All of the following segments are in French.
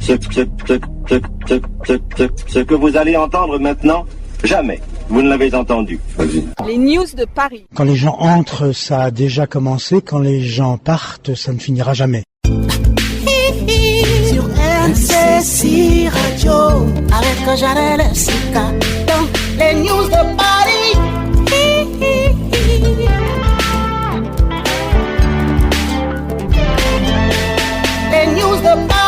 Ce que vous allez entendre maintenant, jamais vous ne l'avez entendu. Les news de Paris. Quand les gens entrent, ça a déjà commencé. Quand les gens partent, ça ne finira jamais. Sur MCC Radio, avec Janelle Sika, dans les news de Paris. Les news de Paris.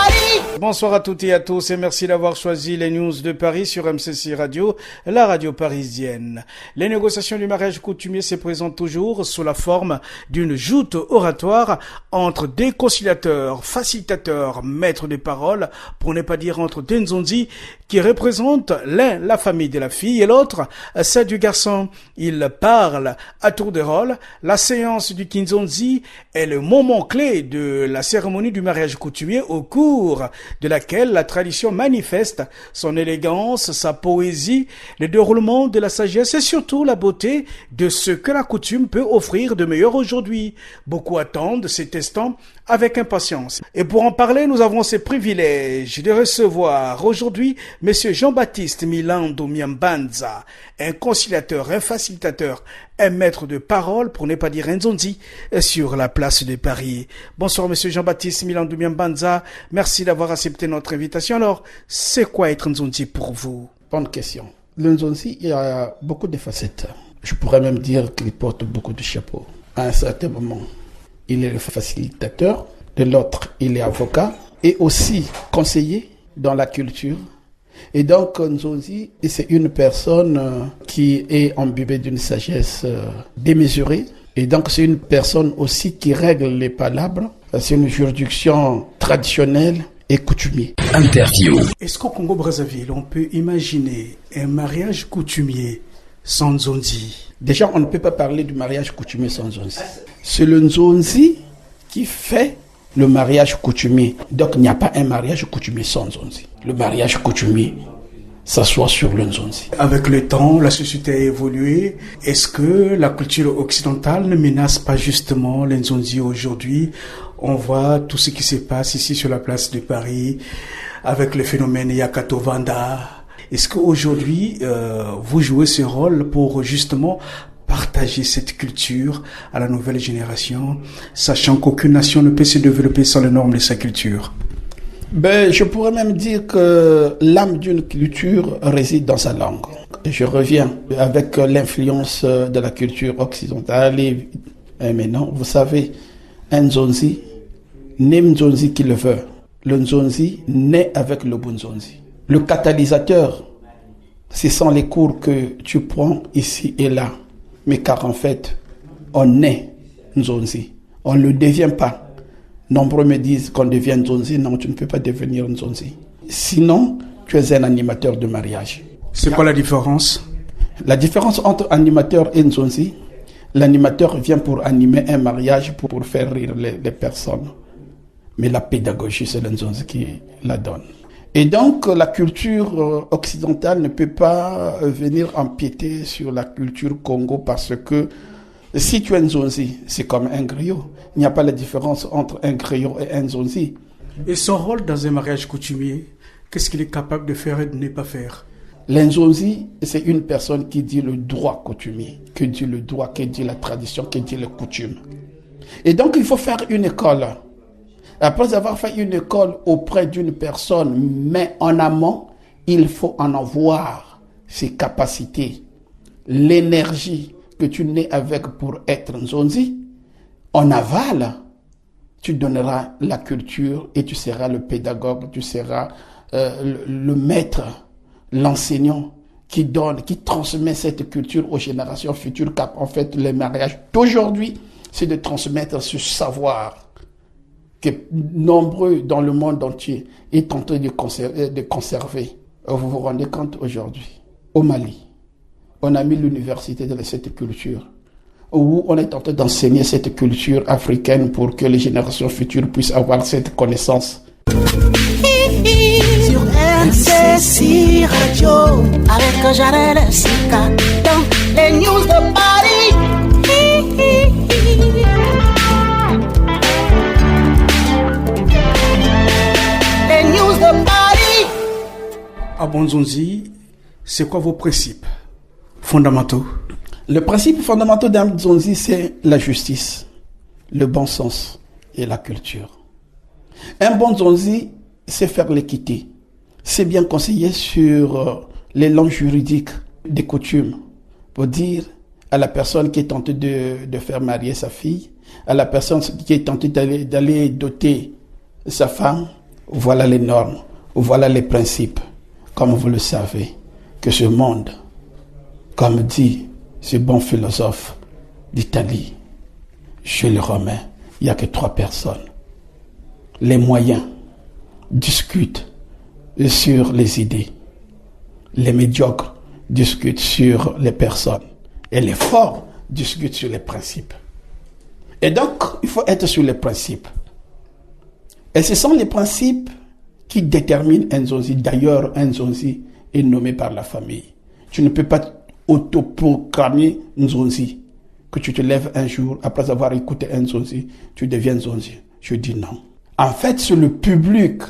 Bonsoir à toutes et à tous et merci d'avoir choisi les news de Paris sur MCC Radio, la radio parisienne. Les négociations du mariage coutumier se présentent toujours sous la forme d'une joute oratoire entre des conciliateurs, facilitateurs, maîtres de parole, pour ne pas dire entre des nzonzi, qui représentent l'un la famille de la fille et l'autre celle du garçon. Ils parlent à tour de rôle. La séance du Kinzonzi est le moment clé de la cérémonie du mariage coutumier au cours de laquelle la tradition manifeste son élégance, sa poésie, le déroulement de la sagesse et surtout la beauté de ce que la coutume peut offrir de meilleur aujourd'hui. Beaucoup attendent cet instant avec impatience. Et pour en parler, nous avons ce privilège de recevoir aujourd'hui Monsieur Jean-Baptiste Milando Miambanza, un conciliateur, un facilitateur, un maître de parole, pour ne pas dire un nzonzi, sur la place de Paris. Bonsoir Monsieur Jean-Baptiste Milando Miambanza, merci d'avoir accepté notre invitation. Alors, c'est quoi être nzonzi pour vous? Bonne question. Le nzonzi, il y a beaucoup de facettes. Je pourrais même dire qu'il porte beaucoup de chapeaux. À un certain moment, il est le facilitateur, de l'autre, il est avocat et aussi conseiller dans la culture. Et donc, Nzonzi, c'est une personne qui est imbibée d'une sagesse démesurée. Et donc, c'est une personne aussi qui règle les palabres. C'est une juridiction traditionnelle et coutumier. Interview. Est-ce qu'au Congo-Brazzaville, on peut imaginer un mariage coutumier sans Nzonzi? Déjà, on ne peut pas parler du mariage coutumier sans Nzonzi. C'est le Nzonzi qui fait le mariage coutumier. Donc, il n'y a pas un mariage coutumier sans Nzonzi. Le mariage coutumier s'assoit sur le Nzonzi. Avec le temps, la société a évolué. Est-ce que la culture occidentale ne menace pas justement les Nzonzi aujourd'hui? On voit tout ce qui se passe ici sur la place de Paris avec le phénomène Yakato Vanda. Est-ce qu'aujourd'hui, vous jouez ce rôle pour justement partager cette culture à la nouvelle génération, sachant qu'aucune nation ne peut se développer sans les normes de sa culture? Je pourrais même dire que l'âme d'une culture réside dans sa langue. Je reviens avec l'influence de la culture occidentale. Et maintenant, vous savez, un Nzonzi n'est Nzonzi qui le veut. Le Nzonzi naît avec le bon Nzonzi. Le catalyseur, ce sont les cours que tu prends ici et là. Mais car en fait, on est Nzonzi. On ne le devient pas. Nombreux me disent qu'on devient Nzonzi. Non, tu ne peux pas devenir Nzonzi. Sinon, tu es un animateur de mariage. C'est quoi la différence? La différence entre animateur et Nzonzi, l'animateur vient pour animer un mariage, pour faire rire les personnes. Mais la pédagogie, c'est le Nzonzi qui la donne. Et donc, la culture occidentale ne peut pas venir empiéter sur la culture Congo parce que si tu es un Nzonzi, c'est comme un griot. Il n'y a pas la différence entre un griot et un Nzonzi. Et son rôle dans un mariage coutumier, qu'est-ce qu'il est capable de faire et de ne pas faire? L'Nzonzi, c'est une personne qui dit le droit coutumier, qui dit le droit, qui dit la tradition, qui dit les coutumes. Et donc, il faut faire une école. Après avoir fait une école auprès d'une personne, mais en amont, il faut en avoir ses capacités, l'énergie que tu nais avec pour être Nzonzi. En aval, tu donneras la culture et tu seras le pédagogue, tu seras le maître, l'enseignant qui donne, qui transmet cette culture aux générations futures. Car en fait, le mariage d'aujourd'hui, c'est de transmettre ce savoir que nombreux dans le monde entier est en train de conserver. Vous vous rendez compte aujourd'hui, au Mali, on a mis l'université de cette culture, où on est en train d'enseigner cette culture africaine pour que les générations futures puissent avoir cette connaissance. Sur MCC Radio, avec Janelle Sika, dans les news de Paris. Les news de Paris. À Bonzonzi, c'est quoi vos principes fondamentaux? Le principe fondamental d'un Nzonzi, c'est la justice, le bon sens et la culture. Un bon Nzonzi, c'est faire l'équité. C'est bien conseiller sur les langues juridiques des coutumes pour dire à la personne qui est tentée de faire marier sa fille, à la personne qui est tentée d'aller doter sa femme, voilà les normes, voilà les principes. Comme vous le savez, que ce monde, comme dit ce bon philosophe d'Italie, Jules Romain, il n'y a que 3 personnes. Les moyens discutent sur les idées. Les médiocres discutent sur les personnes. Et les forts discutent sur les principes. Et donc, il faut être sur les principes. Et ce sont les principes qui déterminent un Nzonzi. D'ailleurs, un Nzonzi est nommé par la famille. Tu ne peux pas autoproclamer Nzonzi. Que tu te lèves un jour, après avoir écouté un Nzonzi, tu deviens Nzonzi. Je dis non. En fait, c'est le public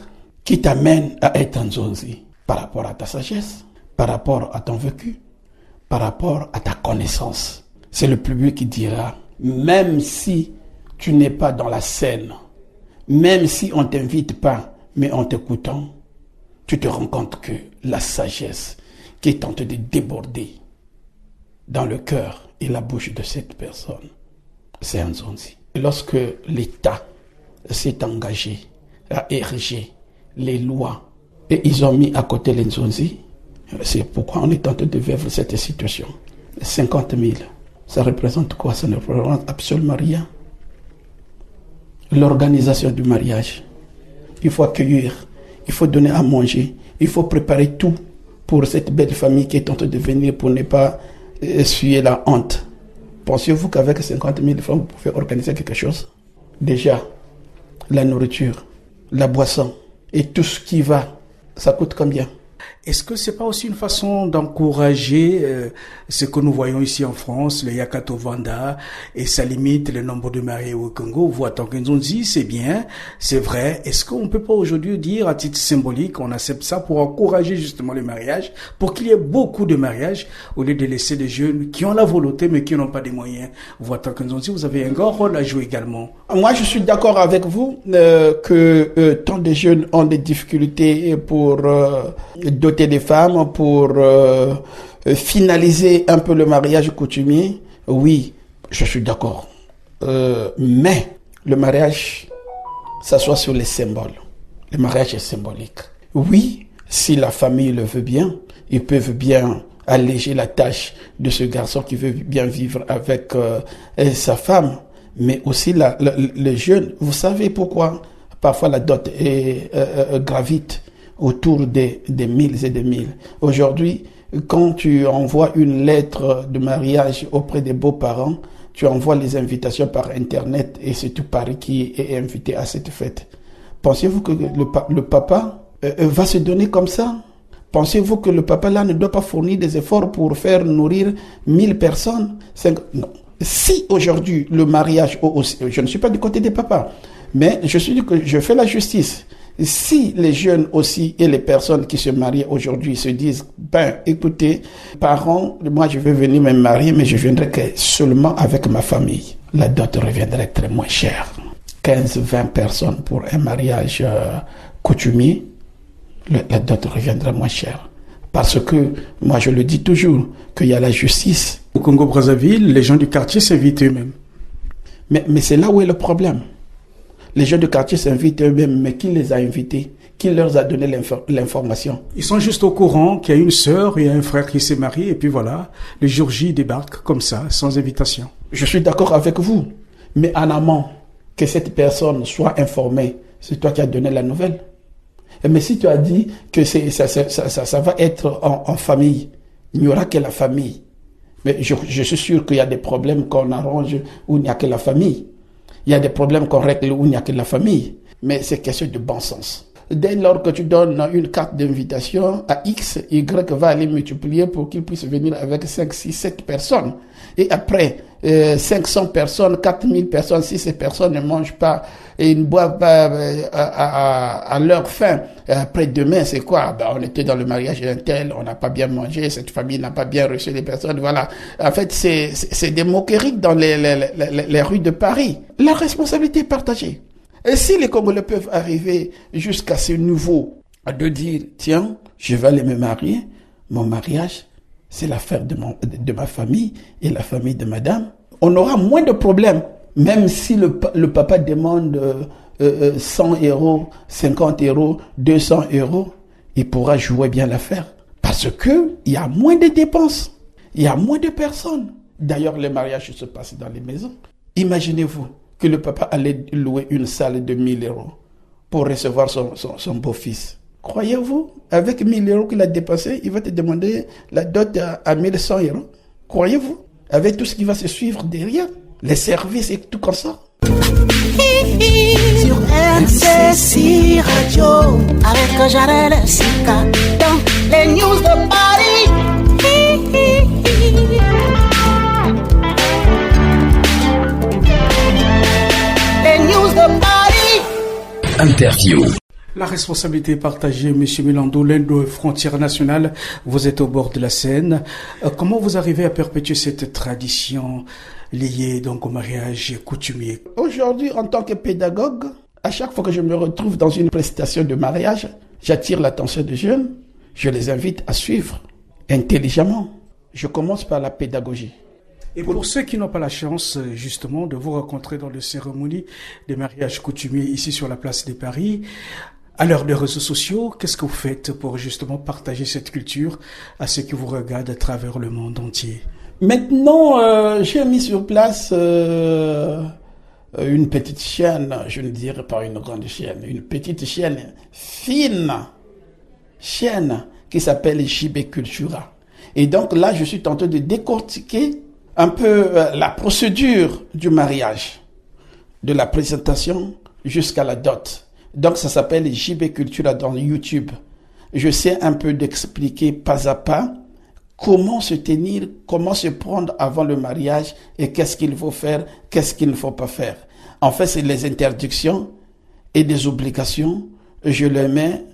qui t'amène à être un Nzonzi. Par rapport à ta sagesse, par rapport à ton vécu, par rapport à ta connaissance. C'est le public qui dira, même si tu n'es pas dans la scène, même si on ne t'invite pas, mais en t'écoutant, tu te rends compte que la sagesse qui est tentée de déborder dans le cœur et la bouche de cette personne, c'est un Nzonzi. Lorsque l'État s'est engagé à ériger les lois et ils ont mis à côté les Nzonzi, c'est pourquoi on est tenté de vivre cette situation. 50 000, ça représente quoi? Ça ne représente absolument rien. L'organisation du mariage, il faut accueillir, il faut donner à manger, il faut préparer tout pour cette belle famille qui est tentée de venir pour ne pas essuyer la honte. Pensez-vous qu'avec 50 000 francs, vous pouvez organiser quelque chose? Déjà, la nourriture, la boisson et tout ce qui va, ça coûte combien? Est-ce que c'est pas aussi une façon d'encourager ce que nous voyons ici en France, le Yakato Vanda, et ça limite le nombre de mariés au Congo? Vous, en tant que Nzonzi, c'est bien, c'est vrai. Est-ce qu'on peut pas aujourd'hui dire, à titre symbolique, on accepte ça pour encourager justement le mariage, pour qu'il y ait beaucoup de mariages, au lieu de laisser des jeunes qui ont la volonté, mais qui n'ont pas des moyens? Vous, en tant que Nzonzi, vous avez un grand rôle à jouer également. Moi, je suis d'accord avec vous que tant de jeunes ont des difficultés pour doter des femmes, pour finaliser un peu le mariage coutumier. Oui, je suis d'accord. Mais le mariage s'assoit sur les symboles. Le mariage est symbolique. Oui, si la famille le veut bien, ils peuvent bien alléger la tâche de ce garçon qui veut bien vivre avec sa femme. Mais aussi les jeunes, vous savez pourquoi parfois la dot gravite autour des milles et des milles. Aujourd'hui, quand tu envoies une lettre de mariage auprès des beaux-parents, tu envoies les invitations par Internet et c'est tout Paris qui est invité à cette fête. Pensez-vous que le papa va se donner comme ça? Pensez-vous que le papa là ne doit pas fournir des efforts pour faire nourrir 1000 personnes? Non. Si aujourd'hui le mariage, je ne suis pas du côté des papas, mais je fais la justice. Si les jeunes aussi et les personnes qui se marient aujourd'hui se disent, écoutez, parents, moi je vais venir me marier, mais je viendrai seulement avec ma famille. La dot reviendrait très moins cher. 15-20 personnes pour un mariage coutumier, la dot reviendrait moins cher. Parce que, moi je le dis toujours, qu'il y a la justice. Au Congo-Brazzaville, les gens du quartier s'invitent eux-mêmes. Mais c'est là où est le problème. Les gens de quartier s'invitent eux-mêmes, mais qui les a invités? Qui leur a donné l'information? Ils sont juste au courant qu'il y a une sœur et un frère qui s'est marié, et puis voilà, le jour J, ils débarquent comme ça, sans invitation. Je suis d'accord avec vous, mais en amont, que cette personne soit informée, c'est toi qui as donné la nouvelle. Mais si tu as dit que ça va être en famille, il n'y aura que la famille. Mais je suis sûr qu'il y a des problèmes qu'on arrange où il n'y a que la famille. Il y a des problèmes qu'on règle où il n'y a que la famille. Mais c'est question de bon sens. dès lors que tu donnes une carte d'invitation à X, Y va aller multiplier pour qu'il puisse venir avec 5, 6, 7 personnes. Et après, 500 personnes, 4000 personnes, si ces personnes ne mangent pas et ne boivent pas à leur faim, après demain, c'est quoi? On était dans le mariage d'un tel, on n'a pas bien mangé, cette famille n'a pas bien reçu les personnes, voilà. En fait, c'est des moqueries dans les rues de Paris. La responsabilité est partagée. Et si les Congolais peuvent arriver jusqu'à ce niveau de dire, tiens, je vais aller me marier, mon mariage, c'est l'affaire de ma famille et la famille de madame, on aura moins de problèmes. Même si le papa demande 100 €, 50 €, 200 €, il pourra jouer bien l'affaire. Parce que il y a moins de dépenses, il y a moins de personnes. D'ailleurs, les mariages se passent dans les maisons. Imaginez-vous que le papa allait louer une salle de 1000 € pour recevoir son beau-fils. Croyez-vous, avec 1000 € qu'il a dépensé, il va te demander la dot à 1100 €. Croyez-vous, avec tout ce qui va se suivre derrière, les services et tout comme ça. Sur MCC Radio, avec Janelle Sika, dans les news de Paris. Les news de Paris. Interview. La responsabilité est partagée, M. Milando, l'un de Frontières Nationales. Vous êtes au bord de la Seine. Comment vous arrivez à perpétuer cette tradition liée donc au mariage coutumier? Aujourd'hui, en tant que pédagogue, à chaque fois que je me retrouve dans une prestation de mariage, j'attire l'attention des jeunes. Je les invite à suivre intelligemment. Je commence par la pédagogie. Et pour ceux qui n'ont pas la chance, justement, de vous rencontrer dans les cérémonies des mariages coutumiers ici sur la place de Paris, à l'heure des réseaux sociaux, qu'est-ce que vous faites pour justement partager cette culture à ceux qui vous regardent à travers le monde entier? Maintenant, j'ai mis sur place une petite chaîne, je ne dirais pas une grande chaîne, une petite chaîne fine, chaîne qui s'appelle JB Cultura. Et donc là, je suis tenté de décortiquer un peu la procédure du mariage, de la présentation jusqu'à la dot. Donc ça s'appelle JB Cultura dans YouTube. Je sais un peu d'expliquer pas à pas comment se tenir, comment se prendre avant le mariage et qu'est-ce qu'il faut faire, qu'est-ce qu'il ne faut pas faire. En fait, c'est les interdictions et des obligations. Je les mets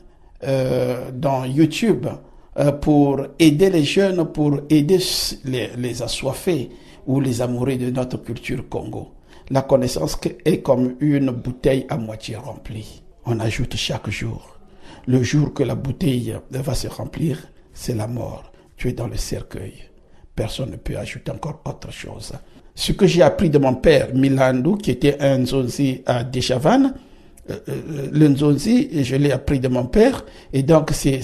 dans YouTube pour aider les jeunes, pour aider les assoiffés ou les amoureux de notre culture Congo. La connaissance est comme une bouteille à moitié remplie. On ajoute chaque jour. Le jour que la bouteille va se remplir, c'est la mort. Tu es dans le cercueil. Personne ne peut ajouter encore autre chose. Ce que j'ai appris de mon père, Milandou, qui était un Nzonzi à Dechavanne, le Nzonzi, je l'ai appris de mon père, et donc c'est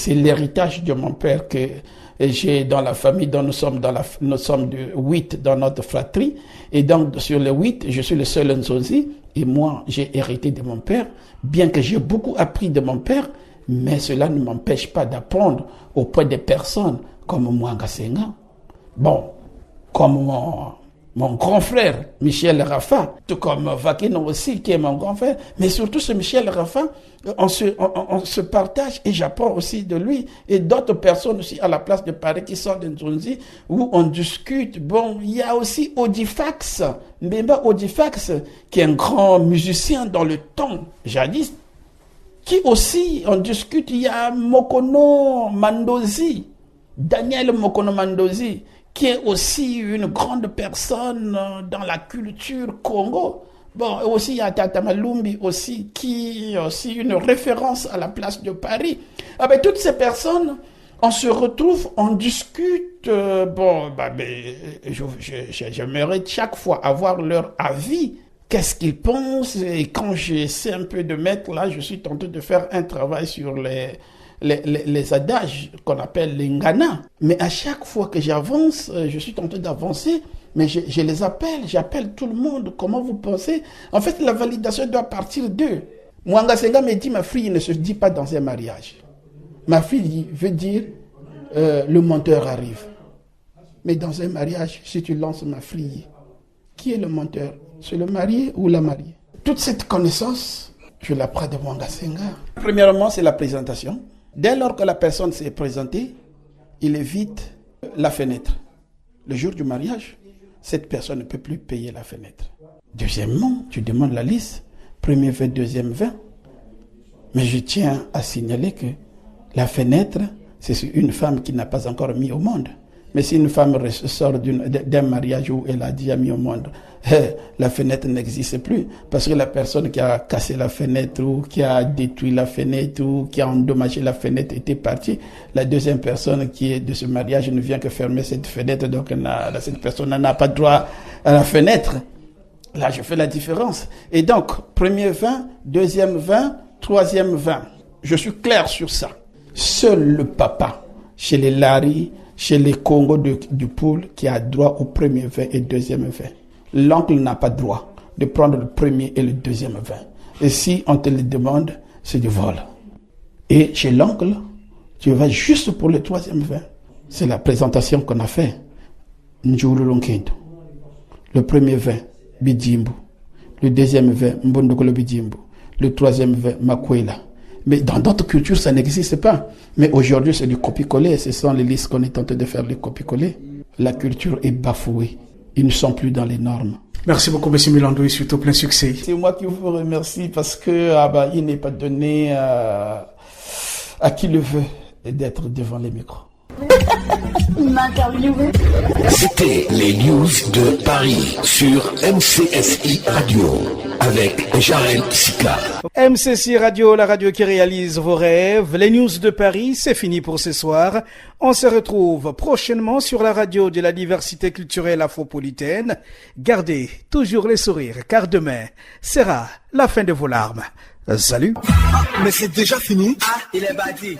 l'héritage de mon père que j'ai dans la famille, dont nous sommes de 8 dans notre fratrie, et donc sur les 8, je suis le seul Nzonzi, et moi j'ai hérité de mon père, bien que j'ai beaucoup appris de mon père, mais cela ne m'empêche pas d'apprendre auprès des personnes comme Mwanga Senga, bon, comme mon grand frère, Michel Rafa, tout comme Vakino aussi, qui est mon grand frère, mais surtout ce Michel Rafa, on se partage et j'apprends aussi de lui et d'autres personnes aussi à la place de Paris qui sont de Nzonzi, où on discute. Bon, il y a aussi Odifax, Mbemba Odifax, qui est un grand musicien dans le temps, jadis, qui aussi, on discute. Il y a Mokono Mandozi, Daniel Mokono Mandozi, qui est aussi une grande personne dans la culture Congo. Bon, aussi il y a Tata Malumbi aussi, qui est aussi une référence à la place de Paris. Avec toutes ces personnes, on se retrouve, on discute. J'aimerais chaque fois avoir leur avis. Qu'est-ce qu'ils pensent? Et quand j'essaie un peu de mettre là, je suis tenté de faire un travail sur les adages qu'on appelle les ngana. Mais à chaque fois que j'avance, je suis tenté d'avancer, mais je les appelle, j'appelle tout le monde. Comment vous pensez? En fait, la validation doit partir d'eux. Mwanga Senga me dit, ma fille ne se dit pas dans un mariage. Ma fille veut dire, le menteur arrive. Mais dans un mariage, si tu lances ma fille, qui est le menteur? C'est le marié ou la mariée? Toute cette connaissance Tu l'apprends de Mwangasenga. Premièrement, c'est la présentation. Dès lors que la personne s'est présentée, il évite la fenêtre. Le jour du mariage, cette personne ne peut plus payer la fenêtre. Deuxièmement, tu demandes la liste. Premier vin, deuxième vin. Mais je tiens à signaler que la fenêtre, c'est sur une femme qui n'a pas encore mis au monde. Mais si une femme sort d'un mariage où elle a déjà mis au monde, la fenêtre n'existe plus. Parce que la personne qui a cassé la fenêtre ou qui a détruit la fenêtre ou qui a endommagé la fenêtre était partie. La deuxième personne qui est de ce mariage ne vient que fermer cette fenêtre. Donc cette personne n'a pas droit à la fenêtre. Là, je fais la différence. Et donc, premier vin, deuxième vin, troisième vin. Je suis clair sur ça. Seul le papa, chez les Lari, chez les Congo du Poule, qui a droit au premier vin et deuxième vin. L'oncle n'a pas droit de prendre le premier et le deuxième vin. Et si on te le demande, c'est du vol. Et chez l'oncle, tu vas juste pour le troisième vin. C'est la présentation qu'on a fait. Njulu Lonkendo. Le premier vin, Bidjimbu. Le deuxième vin, Mbondokolo Bidjimbu. Le troisième vin, Makwela. Mais dans d'autres cultures, ça n'existe pas. Mais aujourd'hui, c'est du copier-coller. Ce sont les listes qu'on est tenté de faire, les copier-coller. La culture est bafouée. Ils ne sont plus dans les normes. Merci beaucoup, M. Milandou, et surtout plein succès. C'est moi qui vous remercie parce que il n'est pas donné à qui le veut d'être devant les micros. C'était les news de Paris sur MCSI Radio avec Jarel Sika. MCSI Radio, la radio qui réalise vos rêves. Les news de Paris, c'est fini pour ce soir. On se retrouve prochainement sur la radio de la diversité culturelle afropolitaine. Gardez toujours les sourires, car demain sera la fin de vos larmes. Salut. Mais c'est déjà fini. Il est bâti.